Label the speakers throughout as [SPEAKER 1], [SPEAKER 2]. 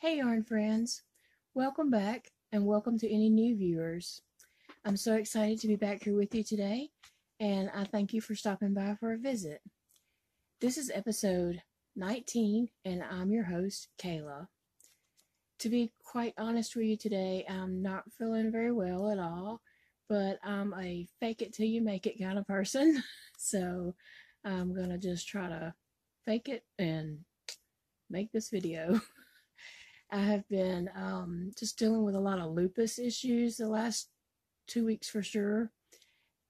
[SPEAKER 1] Hey yarn friends, welcome back and welcome to any new viewers. I'm so excited to be back here with you today and I thank you for stopping by for a visit. This is episode 19 and I'm your host Kayla. To be quite honest with you today, I'm not feeling very well at all, but I'm a fake it till you make it kind of person. So I'm gonna just try to fake it and make this video. I have been just dealing with a lot of lupus issues the last 2 weeks for sure,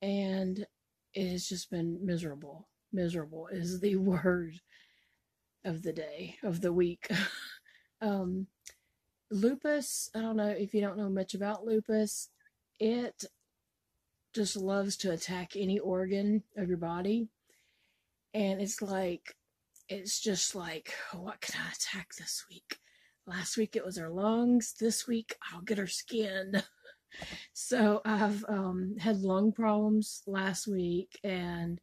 [SPEAKER 1] and it has just been miserable. Miserable is the word of the day, of the week. Lupus, I don't know if you don't know much about lupus, it just loves to attack any organ of your body, and it's just like, what can I attack this week? Last week it was her lungs. This week I'll get her skin. So I've had lung problems last week and,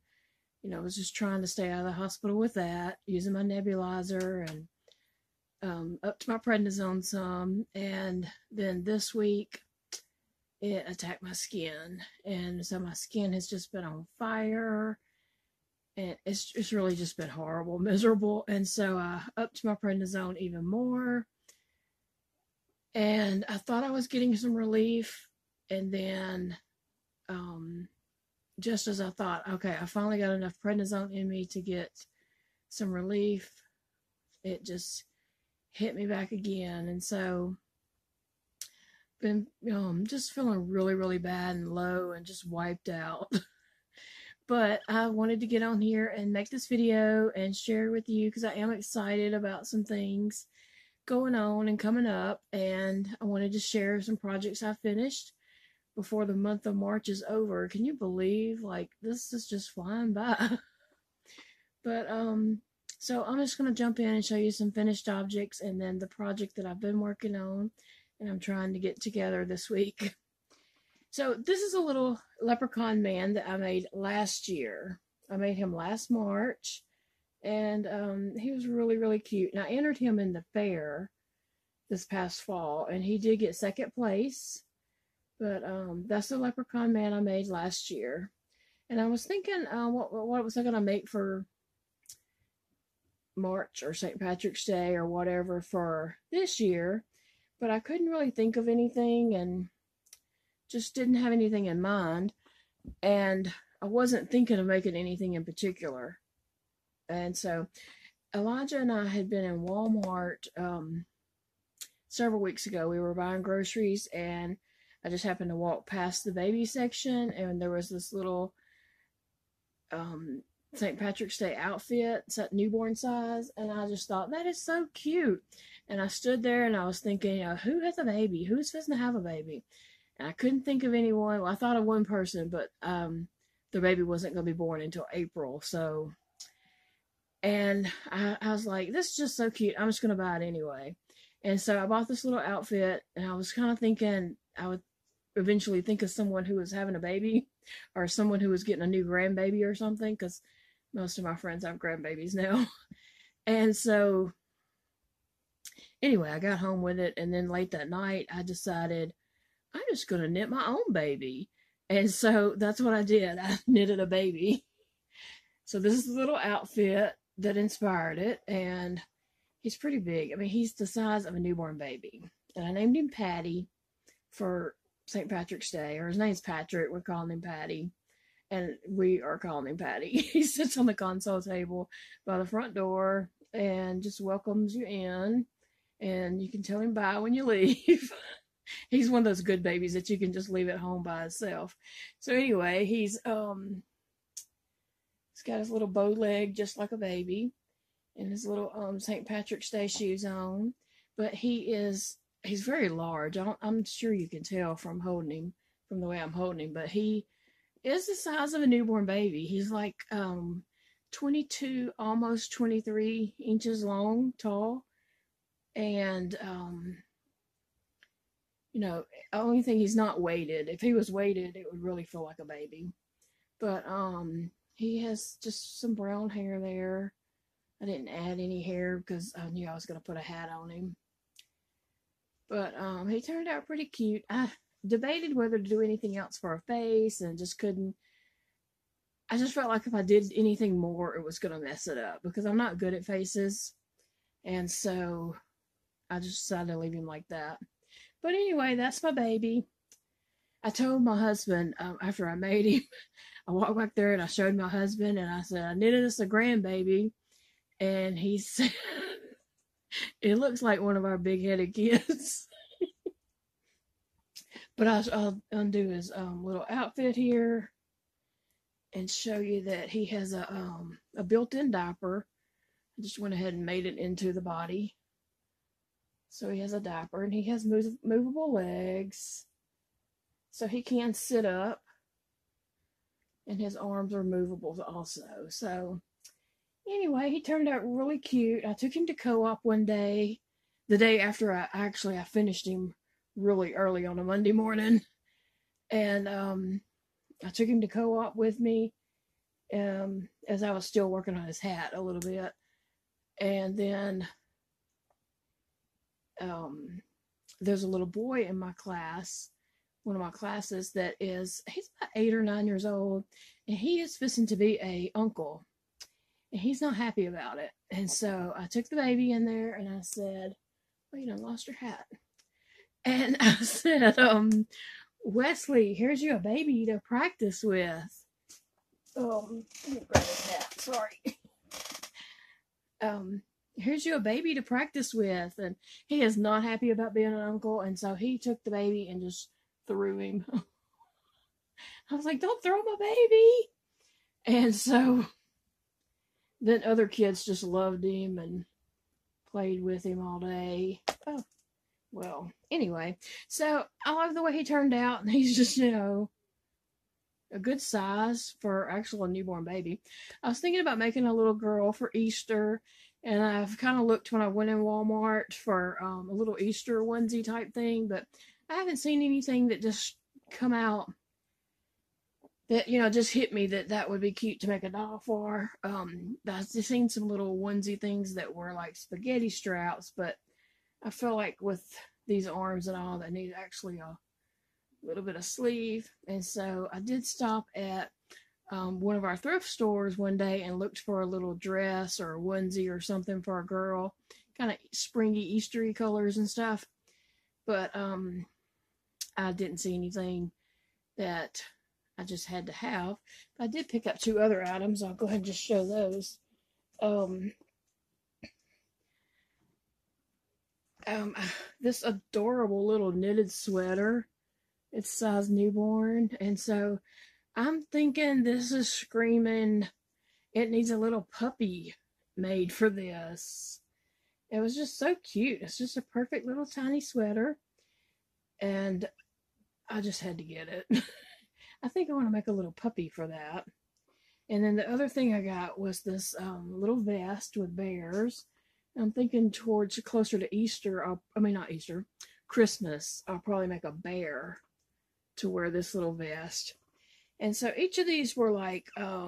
[SPEAKER 1] I was just trying to stay out of the hospital with that, using my nebulizer and up to my prednisone some. And then this week it attacked my skin. And so my skin has just been on fire. And it's really just been horrible, miserable. And so I upped my prednisone even more. And I thought I was getting some relief. And then just as I thought, okay, I finally got enough prednisone in me to get some relief, it just hit me back again. And so been just feeling really, really bad and low and just wiped out. But I wanted to get on here and make this video and share with you because I am excited about some things going on and coming up, and I wanted to share some projects I finished before the month of March is over. Can you believe, like, this is just flying by? But so I'm just going to jump in and show you some finished objects and then the project that I've been working on and I'm trying to get together this week. So this is a little leprechaun man that I made last year. I made him last March, and he was really, really cute. And I entered him in the fair this past fall, and he did get second place. But that's the leprechaun man I made last year. And I was thinking, what was I going to make for March or St. Patrick's Day or whatever for this year, but I couldn't really think of anything and just didn't have anything in mind. And I wasn't thinking of making anything in particular. And so Elijah and I had been in Walmart several weeks ago. We were buying groceries and I just happened to walk past the baby section and there was this little St. Patrick's Day outfit, set newborn size, and I just thought, that is so cute. And I stood there and I was thinking, who has a baby? Who's supposed to have a baby? And I couldn't think of anyone. Well, I thought of one person, but the baby wasn't going to be born until April. So, and I was like, this is just so cute. I'm just going to buy it anyway. And so I bought this little outfit, and I was kind of thinking I would eventually think of someone who was having a baby or someone who was getting a new grandbaby or something, because most of my friends have grandbabies now. And so anyway, I got home with it, and then late that night I decided I'm just going to knit my own baby. And so that's what I did. I knitted a baby. So this is the little outfit that inspired it, and he's pretty big. I mean, he's the size of a newborn baby. And I named him Patty for St. Patrick's Day, or his name's Patrick. We're calling him Patty. And we are calling him Patty. He sits on the console table by the front door and just welcomes you in. And you can tell him bye when you leave. He's one of those good babies that you can just leave at home by himself. So anyway, he's got his little bow leg just like a baby, and his little St. Patrick's Day shoes on. But he's very large. I'm sure you can tell from holding him, from the way I'm holding him. But he is the size of a newborn baby. He's like 22, almost 23 inches long, tall, and only thing, he's not weighted. If he was weighted, it would really feel like a baby. But he has just some brown hair there. I didn't add any hair because I knew I was going to put a hat on him. But he turned out pretty cute. I debated whether to do anything else for a face and just couldn't. I just felt like if I did anything more, it was going to mess it up because I'm not good at faces. And so I just decided to leave him like that. But anyway, that's my baby. I told my husband after I made him, I walked back there and I showed my husband and I said, I knitted us a grandbaby. And he said, it looks like one of our big-headed kids. But I'll undo his little outfit here and show you that he has a built-in diaper. I just went ahead and made it into the body. So he has a diaper and he has movable legs. So he can sit up. And his arms are movable also. So anyway, he turned out really cute. I took him to co-op one day. The day after I finished him really early on a Monday morning. And I took him to co-op with me as I was still working on his hat a little bit. And then there's a little boy in my class, one of my classes, he's about 8 or 9 years old, and he is fixing to be a uncle. And he's not happy about it. And so I took the baby in there and I said, well, you done lost your hat. And I said, Wesley, here's you a baby to practice with. Let me grab his hat. Sorry. Here's you a baby to practice with. And he is not happy about being an uncle. And so he took the baby and just threw him. I was like, don't throw my baby. And so then other kids just loved him and played with him all day. Oh, well, anyway. So I love the way he turned out. And he's just, a good size for actual a newborn baby. I was thinking about making a little girl for Easter. And I've kind of looked when I went in Walmart for a little Easter onesie type thing. But I haven't seen anything that just come out that, just hit me that would be cute to make a doll for. I've just seen some little onesie things that were like spaghetti straps, but I feel like with these arms and all, they need actually a little bit of sleeve. And so I did stop at one of our thrift stores one day and looked for a little dress or a onesie or something for a girl, kind of springy, Eastery colors and stuff. But I didn't see anything that I just had to have. But I did pick up 2 other items. I'll go ahead and just show those. This adorable little knitted sweater. It's size newborn. And so I'm thinking this is screaming, it needs a little puppy made for this. It was just so cute. It's just a perfect little tiny sweater. And I just had to get it. I think I want to make a little puppy for that. And then the other thing I got was this little vest with bears. I'm thinking towards closer to Easter. Not Easter, Christmas. I'll probably make a bear to wear this little vest. And so each of these were like, I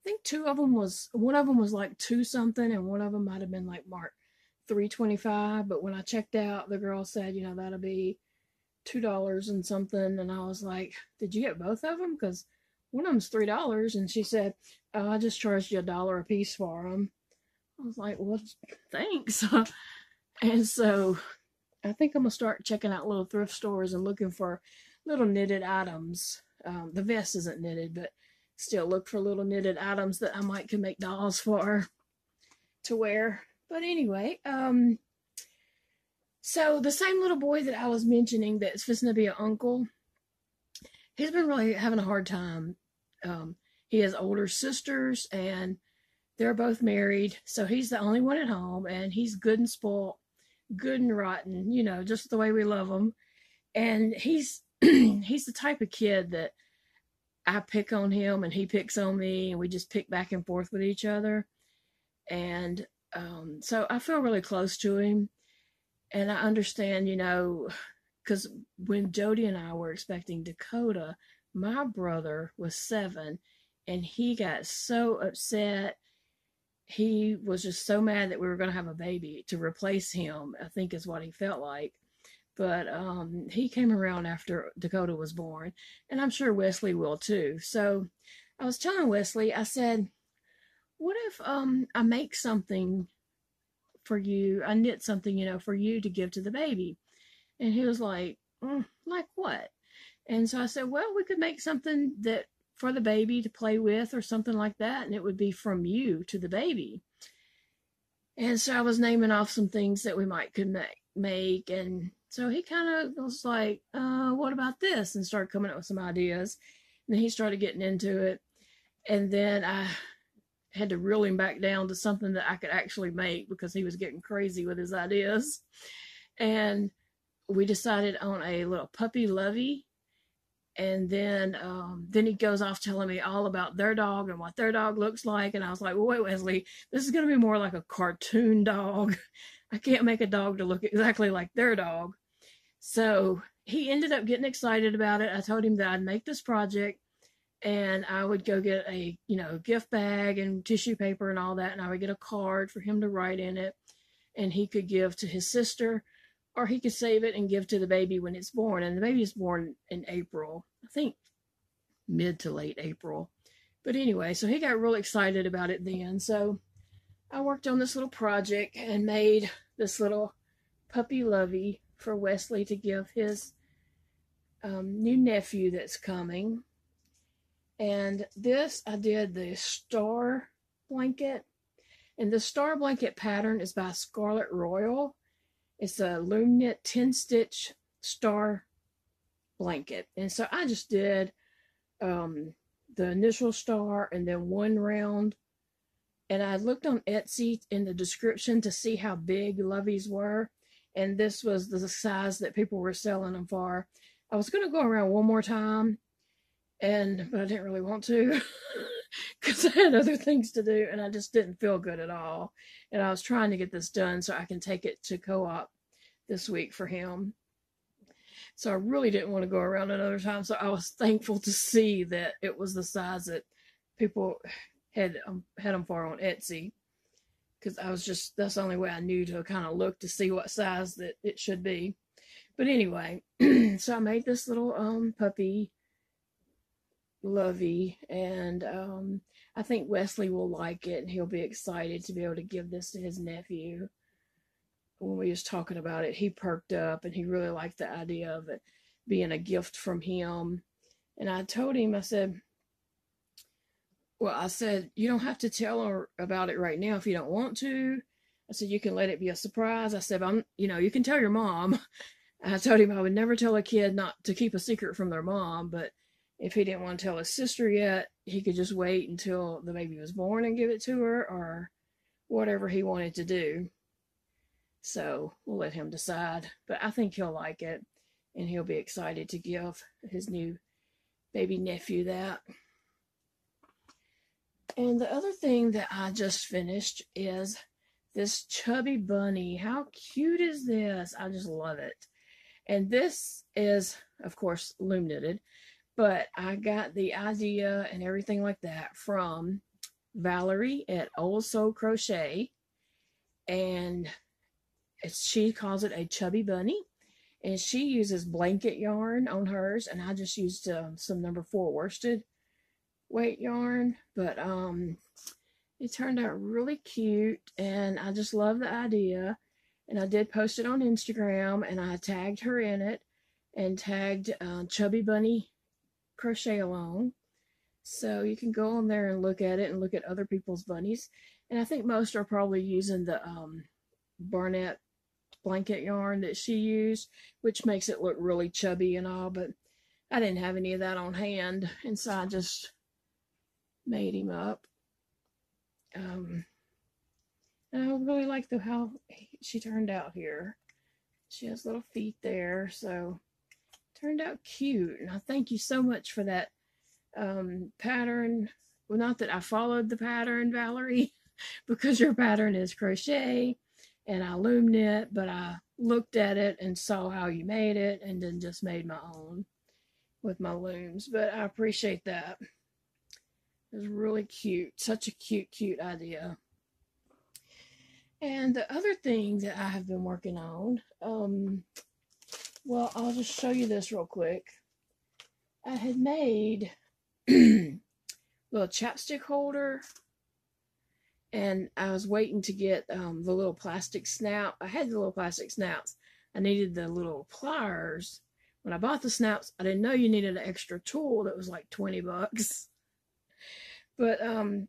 [SPEAKER 1] think one of them was like 2 something, and one of them might have been like marked $3.25. But when I checked out, the girl said, that'll be $2 and something. And I was like, did you get both of them? Because one of them's $3. And she said, oh, I just charged you $1 a piece for them. I was like, well, thanks. And so I think I'm going to start checking out little thrift stores and looking for little knitted items. The vest isn't knitted, but still look for little knitted items that I can make dolls for to wear. But anyway, so the same little boy that I was mentioning that's fixing to be an uncle, he's been really having a hard time. He has older sisters, and they're both married, so he's the only one at home, and he's good and spoiled, good and rotten, just the way we love him. And he's he's the type of kid that I pick on him and he picks on me, and we just pick back and forth with each other. And so I feel really close to him, and I understand, because when Jody and I were expecting Dakota, my brother was 7, and he got so upset. he was just so mad that we were going to have a baby to replace him, I think is what he felt like. But he came around after Dakota was born, and I'm sure Wesley will too. So I was telling Wesley, I said, what if I make something for you, I knit something, for you to give to the baby? And he was like, like what? And so I said, well, we could make something that for the baby to play with or something like that, and it would be from you to the baby. And so I was naming off some things that we might could make, and so he kind of was like, what about this? And started coming up with some ideas. And then he started getting into it. And then I had to reel him back down to something that I could actually make because he was getting crazy with his ideas. And we decided on a little puppy lovey. And then he goes off telling me all about their dog and what their dog looks like. And I was like, well, wait, Wesley, this is going to be more like a cartoon dog. I can't make a dog to look exactly like their dog. So he ended up getting excited about it. I told him that I'd make this project and I would go get a, gift bag and tissue paper and all that. And I would get a card for him to write in it, and he could give to his sister, or he could save it and give to the baby when it's born. And the baby is born in April, I think mid to late April. But anyway, so he got real excited about it then. So I worked on this little project and made this little puppy lovey for Wesley to give his new nephew that's coming. And this, I did the star blanket. And the star blanket pattern is by Scarlet Royal. It's a loom knit 10-stitch star blanket. And so I just did the initial star and then one round. And I looked on Etsy in the description to see how big loveys were. And this was the size that people were selling them for. I was going to go around one more time, but I didn't really want to because I had other things to do, and I just didn't feel good at all. And I was trying to get this done so I can take it to co-op this week for him. So I really didn't want to go around another time. So I was thankful to see that it was the size that people had them for on Etsy. Because that's the only way I knew to kind of look to see what size that it should be. But anyway, so I made this little puppy lovey, and I think Wesley will like it, and he'll be excited to be able to give this to his nephew. When we was talking about it, he perked up, and he really liked the idea of it being a gift from him. And I told him, I said, you don't have to tell her about it right now if you don't want to. I said, you can let it be a surprise. I said, you can tell your mom. I told him I would never tell a kid not to keep a secret from their mom, but if he didn't want to tell his sister yet, he could just wait until the baby was born and give it to her, or whatever he wanted to do. So we'll let him decide. But I think he'll like it, and he'll be excited to give his new baby nephew that. And the other thing that I just finished is this chubby bunny. How cute is this? I just love it. And this is, of course, loom knitted, but I got the idea and everything like that from Valerie at Old Soul Crochet. And she calls it a chubby bunny. And she uses blanket yarn on hers, and I just used some number 4 worsted weight yarn, but it turned out really cute, and I just love the idea. And I did post it on Instagram, and I tagged her in it and tagged Chubby Bunny Crochet Along, so you can go on there and look at it and look at other people's bunnies. And I think most are probably using the Barnett blanket yarn that she used, which makes it look really chubby and all, but I didn't have any of that on hand, and so I just made him up. And I really like how she turned out here. She has little feet there, so it turned out cute. And I thank you so much for that pattern. Well, not that I followed the pattern, Valerie, because your pattern is crochet and I loom knit, but I looked at it and saw how you made it and then just made my own with my looms. But I appreciate that. It was really cute. Such a cute idea. And the other thing that I have been working on, well, I'll just show you this real quick. I had made a little chapstick holder, and I was waiting to get the little plastic snout. I had the little plastic snouts. I needed the little pliers. When I bought the snouts, I didn't know you needed an extra tool that was like 20 bucks. But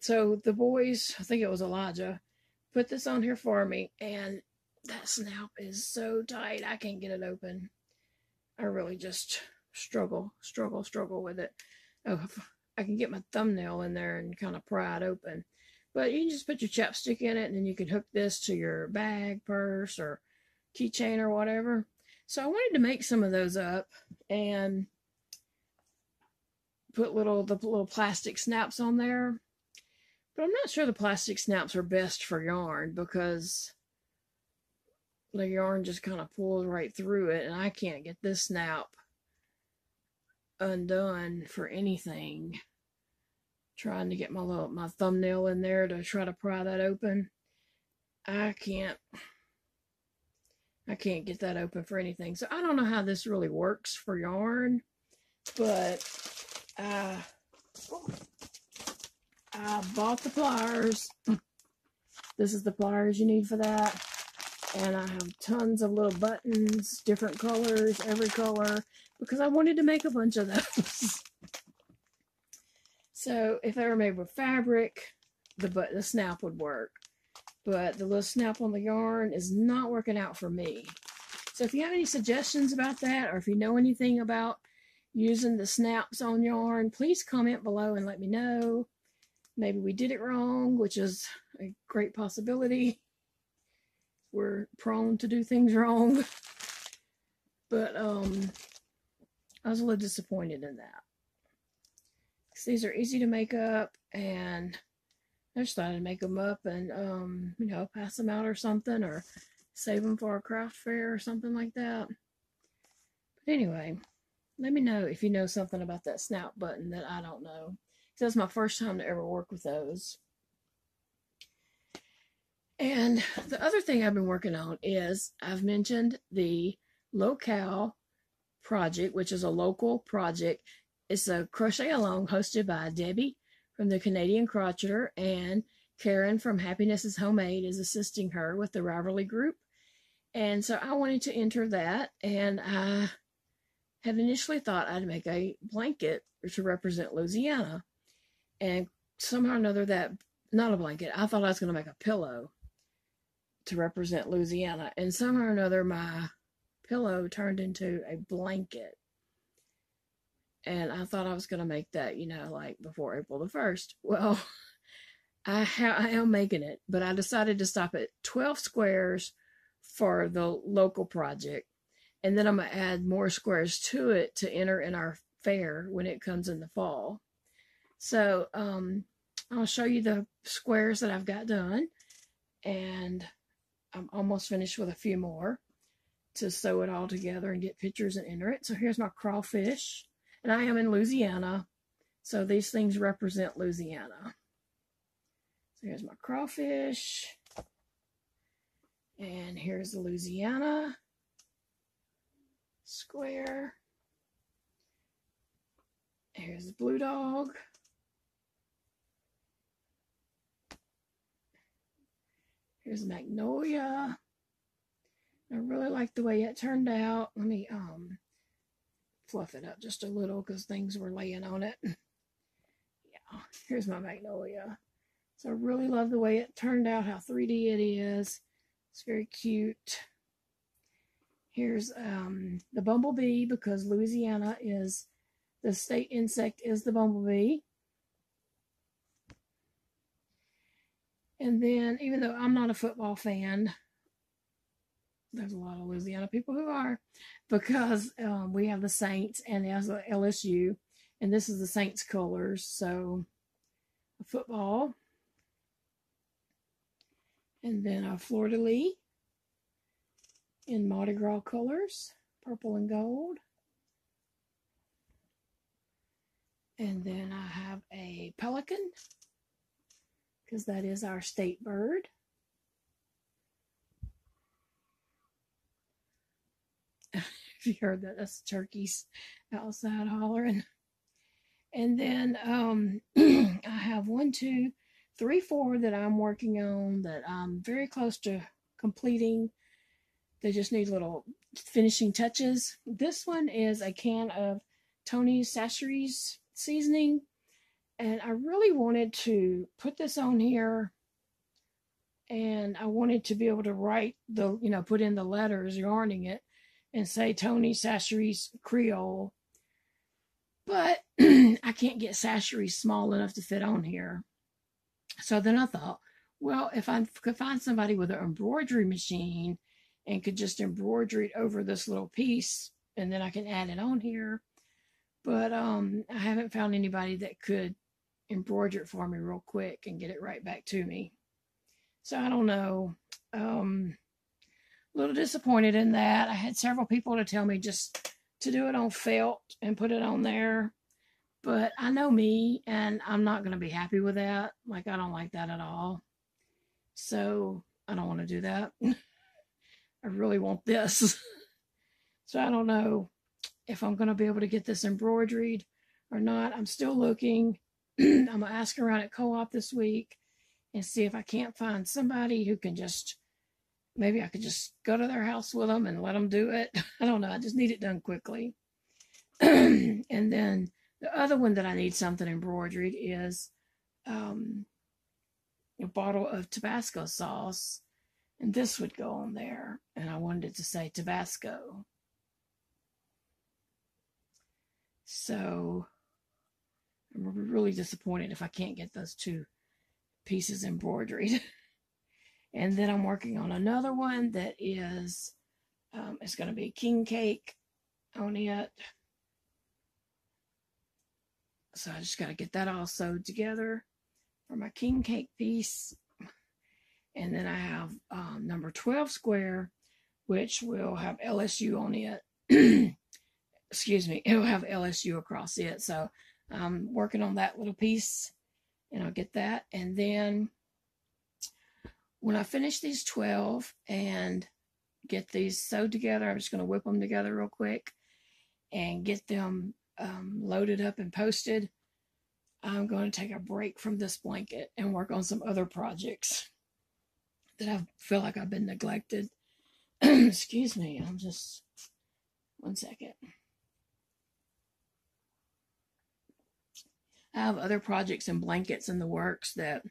[SPEAKER 1] so the boys, I think it was Elijah, put this on here for me, and that snout is so tight I can't get it open. I really just struggle with it. Oh, I can get my thumbnail in there and kind of pry it open. But you can just put your chapstick in it, and then you can hook this to your bag, purse, or keychain or whatever. So I wanted to make some of those up and put the little plastic snaps on there. But I'm not sure the plastic snaps are best for yarn, because the yarn just kind of pulls right through it, and I can't get this snap undone for anything. Trying to get my thumbnail in there to try to pry that open. I can't get that open for anything. So I don't know how this really works for yarn, but I bought the pliers. This is the pliers you need for that. And I have tons of little buttons, different colors, every color, because I wanted to make a bunch of those. So if they were made with fabric, the snap would work. But the little snap on the yarn is not working out for me. So if you have any suggestions about that, or if you know anything about using the snaps on yarn, please comment below and let me know. Maybe we did it wrong, which is a great possibility. We're prone to do things wrong. But I was a little disappointed in that. Because these are easy to make up, and I just thought I'd make them up and, you know, pass them out or something, or save them for a craft fair or something like that. But anyway, let me know if you know something about that snout button that I don't know. Because that's my first time to ever work with those. And the other thing I've been working on is, I've mentioned the Locale project, which is a local project. It's a crochet along hosted by Debbie from the Canadian Crocheter, and Karin from Happiness is Homemade is assisting her with the Ravelry group. And so I wanted to enter that, and I had initially thought I'd make a blanket to represent Louisiana. And somehow or another that, not a blanket, I thought I was going to make a pillow to represent Louisiana. And somehow or another my pillow turned into a blanket. And I thought I was going to make that, you know, like before April the 1st. Well, I am making it, but I decided to stop at 12 squares for the local project. And then I'm going to add more squares to it to enter in our fair when it comes in the fall. So I'll show you the squares that I've got done. And I'm almost finished with a few more to sew it all together and get pictures and enter it. So here's my crawfish. And I am in Louisiana, so these things represent Louisiana. So here's my crawfish. And here's the Louisiana square. Here's the blue dog. Here's Magnolia. I really like the way it turned out. Let me fluff it up just a little because things were laying on it. Yeah, here's my Magnolia. So I really love the way it turned out, how 3D it is. It's very cute. Here's the bumblebee, because Louisiana is, the state insect is the bumblebee. And then, even though I'm not a football fan, there's a lot of Louisiana people who are, because we have the Saints and there's the LSU, and this is the Saints colors. So a football, and then a fleur-de-lis in Mardi Gras colors, purple and gold. And then I have a pelican, because that is our state bird. if you heard that, that's the turkeys outside hollering. And then I have 1, 2, 3, 4 that I'm working on that I'm very close to completing. They just need little finishing touches. This one is a can of Tony's Sasheries seasoning. And I really wanted to put this on here, and I wanted to be able to write the, put in the letters, yarning it, and say Tony's Sasheries Creole. But I can't get Sasheries small enough to fit on here. So then I thought, well, if I could find somebody with an embroidery machine and could just embroider it over this little piece, and then I can add it on here. But I haven't found anybody that could embroider it for me real quick and get it right back to me. So I don't know. A little disappointed in that. I had several people to tell me just to do it on felt and put it on there. But I know me, and I'm not going to be happy with that. Like, I don't like that at all. So I don't want to do that. I really want this. So I don't know if I'm going to be able to get this embroidered or not. I'm still looking. I'm going to ask around at Co-op this week and see if I can't find somebody who can just, maybe I could just go to their house with them and let them do it. I don't know. I just need it done quickly. And then the other one that I need something embroidered is a bottle of Tabasco sauce. And this would go on there. And I wanted it to say Tabasco. So I'm really disappointed if I can't get those 2 pieces embroidered. And then I'm working on another one that is, it's going to be king cake on it. So I just got to get that all sewed together for my king cake piece. And then I have number 12 square, which will have LSU on it. Excuse me, it'll have LSU across it. So I'm working on that little piece, and I'll get that. And then when I finish these 12 and get these sewed together, I'm just going to whip them together real quick and get them loaded up and posted. I'm going to take a break from this blanket and work on some other projects that I feel like I've been neglected. Excuse me, I'm just, 1 second. I have other projects and blankets in the works that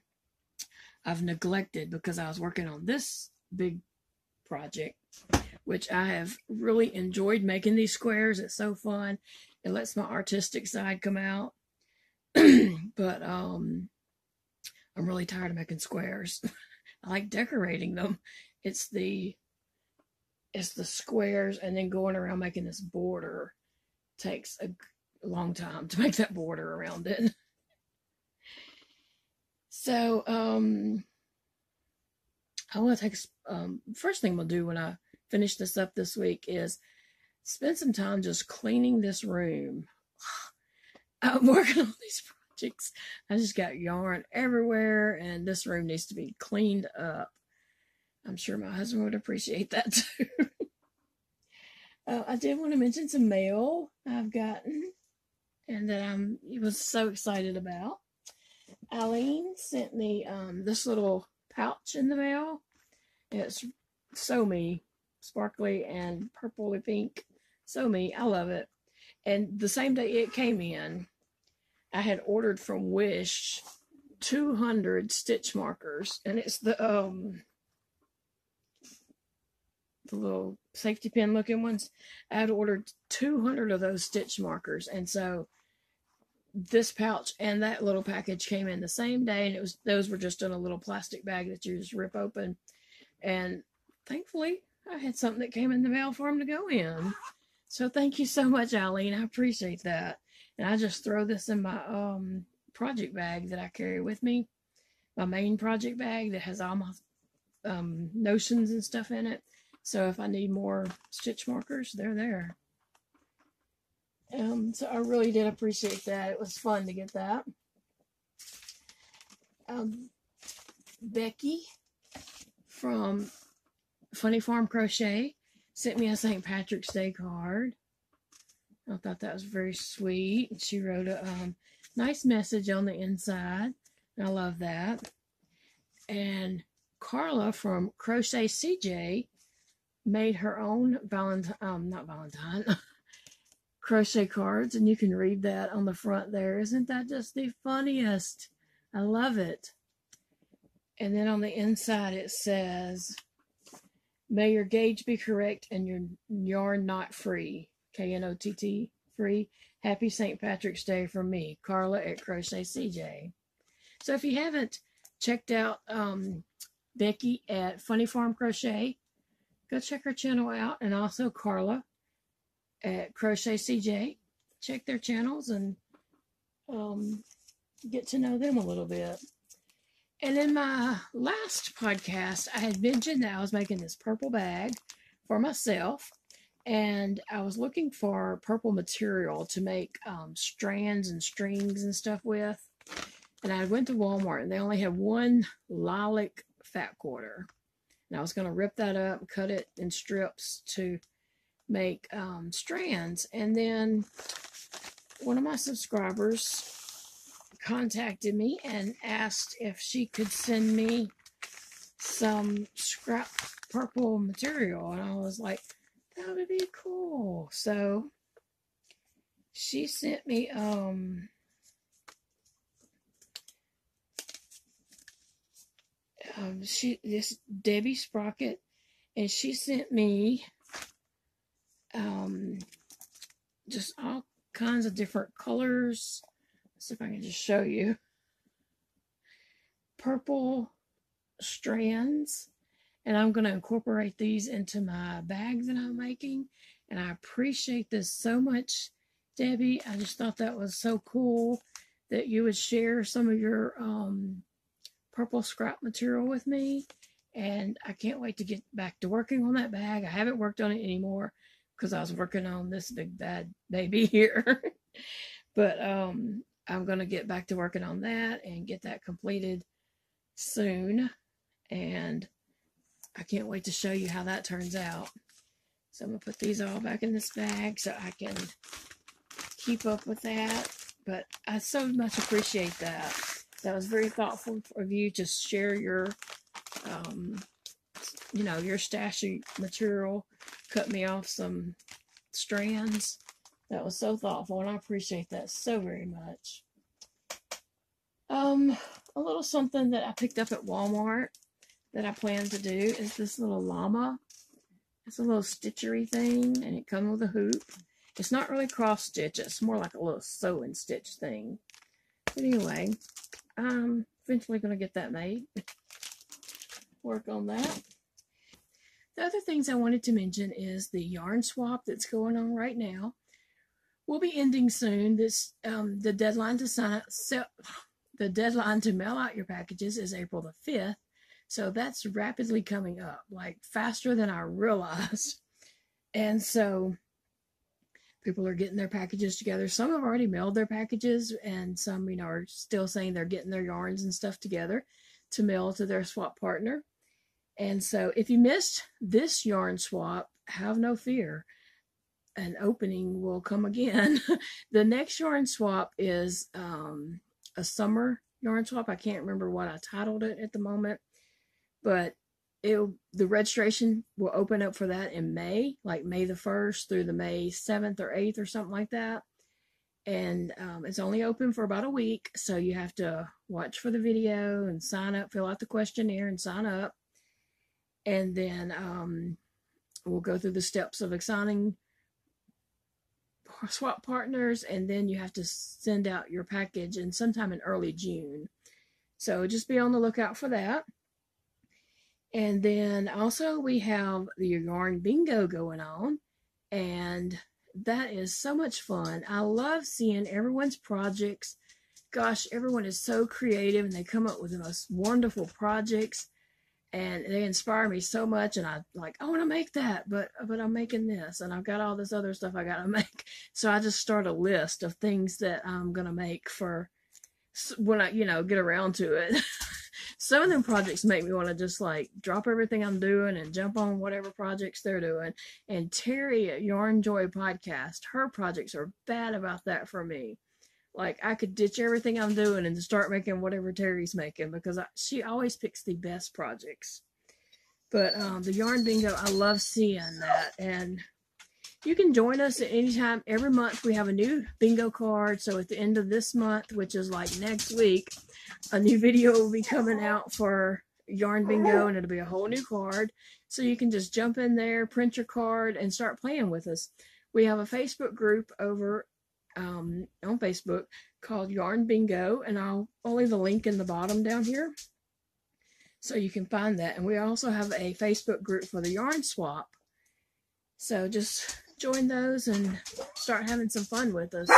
[SPEAKER 1] I've neglected because I was working on this big project, which I have really enjoyed making these squares. It's so fun. It lets my artistic side come out. But I'm really tired of making squares. I like decorating them. It's the squares and then going around making this border takes a long time to make that border around it. So I want to take first thing we'll do when I finish this up this week is spend some time just cleaning this room. I'm working on these projects. I just got yarn everywhere, and this room needs to be cleaned up. I'm sure my husband would appreciate that too. I did want to mention some mail I've gotten and that I was so excited about. Eileen sent me this little pouch in the mail. It's so me, sparkly and purple and pink. So me, I love it. And the same day it came in, I had ordered from Wish 200 stitch markers, and it's the little safety pin looking ones. I had ordered 200 of those stitch markers, and so this pouch and that little package came in the same day, and those were just in a little plastic bag that you just rip open. And thankfully, I had something that came in the mail for them to go in. So thank you so much, Eileen. I appreciate that. And I just throw this in my project bag that I carry with me, my main project bag that has all my notions and stuff in it. So if I need more stitch markers, they're there. So I really did appreciate that. It was fun to get that. Becky from Funny Farm Crochet sent me a St. Patrick's Day card. I thought that was very sweet. She wrote a nice message on the inside. I love that. And Carla from Crochet CJ made her own crochet cards, and you can read that on the front there. Isn't that just the funniest? I love it. And then on the inside it says, may your gauge be correct and your yarn not free. KNOTT, free. Happy St. Patrick's Day from me, Carla at Crochet CJ. So if you haven't checked out Becky at Funny Farm Crochet, go check her channel out, and also Carla at Crochet CJ. Check their channels and get to know them a little bit. And in my last podcast, I had mentioned that I was making this purple bag for myself, and I was looking for purple material to make strands and strings and stuff with. And I went to Walmart, and they only had one lilac fat quarter. And I was going to rip that up and cut it in strips to make strands. And then one of my subscribers contacted me and asked if she could send me some scrap purple material. And I was like, that would be cool. So she sent me this Debbie Sprocket, and she sent me just all kinds of different colors. Let's see if I can just show you. Purple strands, and I'm going to incorporate these into my bag that I'm making. And I appreciate this so much, Debbie. I just thought that was so cool that you would share some of your purple scrap material with me, and I can't wait to get back to working on that bag. I haven't worked on it anymore because I was working on this big bad baby here. But I'm going to get back to working on that and get that completed soon, and I can't wait to show you how that turns out. So I'm going to put these all back in this bag so I can keep up with that. But I so much appreciate that. That was very thoughtful of you to share your, your stash of material, cut me off some strands. That was so thoughtful, and I appreciate that so very much. A little something that I picked up at Walmart that I plan to do is this little llama. It's a little stitchery thing, and it comes with a hoop. It's not really cross stitch. It's more like a little sew and stitch thing. But anyway, I'm eventually going to get that made. Work on that. The other things I wanted to mention is the yarn swap that's going on right now. Will be ending soon. The deadline to mail out your packages is April the 5th. So that's rapidly coming up, like faster than I realized. And so people are getting their packages together. Some have already mailed their packages, and some, are still saying they're getting their yarns and stuff together to mail to their swap partner. And so if you missed this yarn swap, have no fear. An opening will come again. The next yarn swap is a summer yarn swap. I can't remember what I titled it at the moment, but the registration will open up for that in May, like May the 1st through the May 7th or 8th or something like that. And it's only open for about a week, so you have to watch for the video and sign up, fill out the questionnaire and sign up. And then we'll go through the steps of assigning swap partners, and then you have to send out your package in sometime in early June. So just be on the lookout for that. And then also we have the yarn bingo going on, and that is so much fun. I love seeing everyone's projects. Gosh, everyone is so creative, and they come up with the most wonderful projects, and they inspire me so much. And I want to make that, but I'm making this, and I've got all this other stuff I got to make. So I just start a list of things that I'm going to make for when I, get around to it. Some of them projects make me want to just like drop everything I'm doing and jump on whatever projects they're doing. And Terri at Yarnjoy podcast, her projects are bad about that for me. Like, I could ditch everything I'm doing and start making whatever Terri's making, because she always picks the best projects. But the yarn bingo, I love seeing that. And you can join us at any time. Every month we have a new bingo card. So at the end of this month, which is like next week, a new video will be coming out for yarn bingo, and it'll be a whole new card. So you can just jump in there, print your card, and start playing with us. We have a Facebook group over on Facebook called Yarn Bingo, and I'll leave a link in the bottom down here so you can find that. And we also have a Facebook group for the yarn swap. So just join those and start having some fun with us.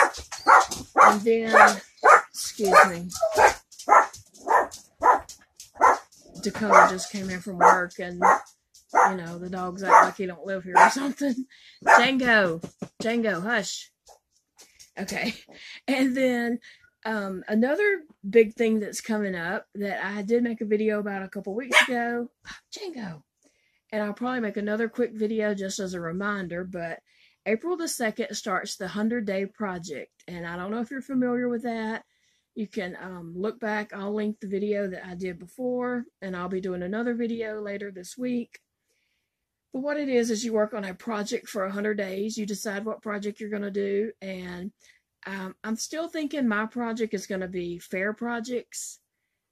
[SPEAKER 1] And then, excuse me, Dakota just came in from work, and you know, the dogs act like he don't live here or something. Django, hush. Okay. And then another big thing that's coming up that I did make a video about a couple weeks ago, Django. And I'll probably make another quick video just as a reminder, but April the 2nd starts the 100-day project. And I don't know if you're familiar with that. You can look back. I'll link the video that I did before, and I'll be doing another video later this week. But what it is you work on a project for 100 days. You decide what project you're going to do. And I'm still thinking my project is going to be fair projects.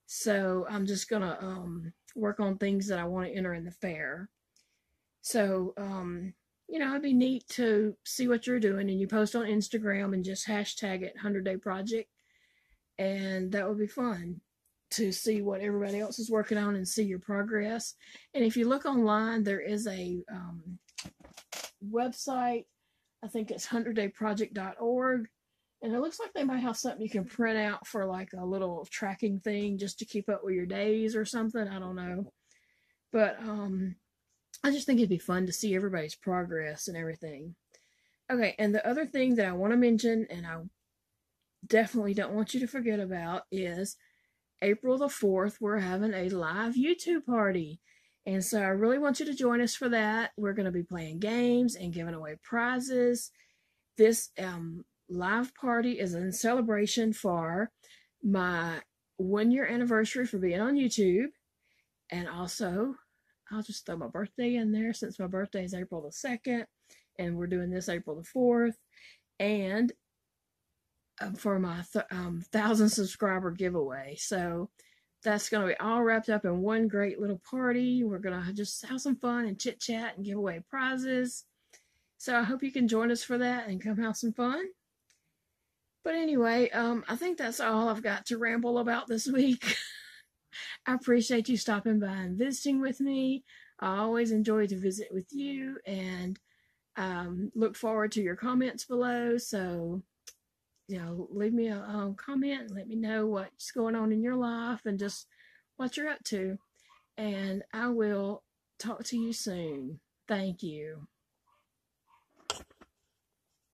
[SPEAKER 1] So I'm just going to work on things that I want to enter in the fair. So, you know, it'd be neat to see what you're doing, and you post on Instagram and just hashtag it 100-day project. And that would be fun to see what everybody else is working on and see your progress. And if you look online, there is a website. I think it's 100dayproject.org. And it looks like they might have something you can print out for like a little tracking thing just to keep up with your days or something. I don't know. But I just think it'd be fun to see everybody's progress and everything. Okay, and the other thing that I want to mention, and I definitely don't want you to forget about, is April the 4th, we're having a live YouTube party. And so I really want you to join us for that. We're going to be playing games and giving away prizes. This live party is in celebration for my 1-year anniversary for being on YouTube. And also, I'll just throw my birthday in there since my birthday is April the 2nd. And we're doing this April the 4th. And for my 1,000 subscriber giveaway. So that's going to be all wrapped up in one great little party. We're going to just have some fun and chit chat and give away prizes. So I hope you can join us for that and come have some fun. But anyway, I think that's all I've got to ramble about this week. I appreciate you stopping by and visiting with me. I always enjoy to visit with you, and look forward to your comments below. So, you know, leave me a comment and let me know what's going on in your life and just what you're up to. And I will talk to you soon. Thank you.